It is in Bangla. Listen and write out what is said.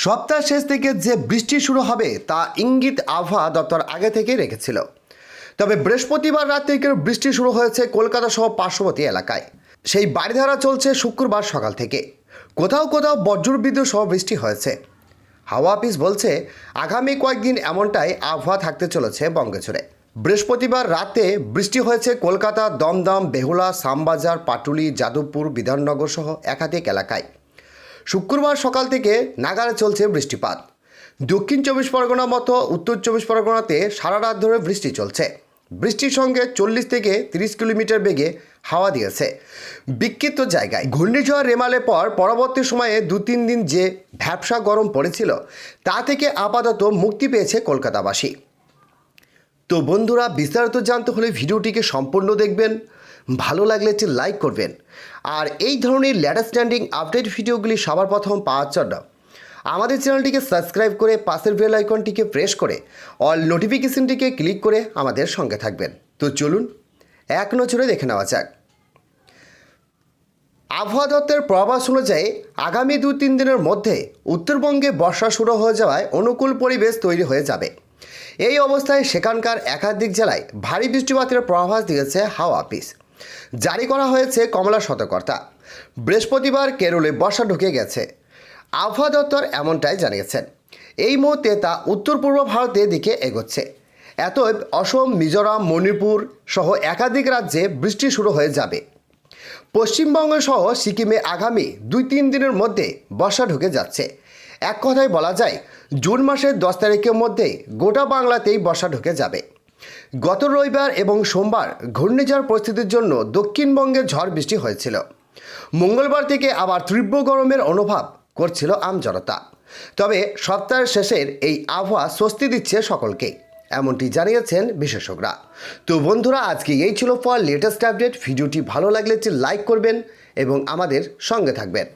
সপ্তাহ শেষ থেকে যে বৃষ্টি শুরু হবে তা ইঙ্গিত আবহাওয়া দপ্তর আগে থেকেই রেখেছিল। তবে বৃহস্পতিবার রাত থেকে বৃষ্টি শুরু হয়েছে কলকাতা সহ পার্শ্ববর্তী এলাকায়। সেই বারিধারা চলছে শুক্রবার সকাল থেকে। কোথাও কোথাও বজ্রবিদ্যুৎ সহ বৃষ্টি হয়েছে। হাওয়া অফিস বলছে আগামী কয়েকদিন এমনটাই আবহাওয়া থাকতে চলেছে বঙ্গজুড়ে। বৃহস্পতিবার রাতে বৃষ্টি হয়েছে কলকাতা, দমদম, বেহুলা, শ্যামবাজার, পাটুলি, যাদবপুর, বিধাননগর সহ একাধিক এলাকায়। শুক্রবার সকাল থেকে নাগাড়ে চলছে বৃষ্টিপাত। দক্ষিণ চব্বিশ পরগনা মতো উত্তর চব্বিশ পরগনাতে সারা রাত ধরে বৃষ্টি চলছে। বৃষ্টির সঙ্গে 40 থেকে 30 কিলোমিটার বেগে হাওয়া দিয়েছে বিক্ষিপ্ত জায়গায়। ঘূর্ণিঝড় রেমালের পর পরবর্তী সময়ে 2-3 দিন যে ভ্যাপসা গরম পড়েছিল তা থেকে আপাতত মুক্তি পেয়েছে কলকাতাবাসী। তো বন্ধুরা, বিস্তারিত জানতে হলে ভিডিওটিকে সম্পূর্ণ দেখবেন। ভালো লাগলে একটি লাইক করবেন। আর এই ধরনের লেটেস্ট ট্রেন্ডিং আপডেট ভিডিওগুলি সবার প্রথম পাওয়ার জন্য আমাদের চ্যানেলটিকে সাবস্ক্রাইব করে পাশের বেল আইকনটিকে প্রেস করে অল নোটিফিকেশনটিকে ক্লিক করে আমাদের সঙ্গে থাকবেন। তো চলুন এক নজরে দেখে নেওয়া যাক। আবহাওয়া দপ্তরের পূর্বাভাস অনুযায়ী আগামী 2-3 দিনের মধ্যে উত্তরবঙ্গে বর্ষা শুরু হয়ে যাওয়ায় অনুকূল পরিবেশ তৈরি হয়ে যাবে। এই অবস্থায় সেখানকার একাধিক জেলায় ভারী বৃষ্টিপাতের পূর্বাভাস দিয়েছে হাওয়া অফিস। জারি করা হয়েছে কমলা সতর্কতা। বৃহস্পতিবার কেরলে বর্ষা ঢুকে গেছে। আবহাওয়া দপ্তর এমনটাই জানিয়েছেন। এই মুহূর্তে তা উত্তর পূর্ব ভারতের দিকে এগোচ্ছে। এতএব অসম, মিজোরাম, মণিপুর সহ একাধিক রাজ্যে বৃষ্টি শুরু হয়ে যাবে। পশ্চিমবঙ্গ সহ সিকিমে আগামী 2-3 দিনের মধ্যে বর্ষা ঢুকে যাচ্ছে। এক কথায় বলা যায় জুন মাসের 10 তারিখের মধ্যেই গোটা বাংলাতেই বর্ষা ঢুকে যাবে। গত রবিবার এবং সোমবার ঘূর্ণিঝড় পরিস্থিতির জন্য দক্ষিণবঙ্গে ঝড় বৃষ্টি হয়েছিল। মঙ্গলবার থেকে আবার তীব্র গরমের অনুভব করছিল আমজনতা। তবে সপ্তাহের শেষের এই আবহাওয়া স্বস্তি দিচ্ছে সকলকে, এমনটি জানিয়েছেন বিশেষজ্ঞরা। তো বন্ধুরা, আজকে এই ছিল ফর লেটেস্ট আপডেট। ভিডিওটি ভালো লাগলে একটি লাইক করবেন এবং আমাদের সঙ্গে থাকবেন।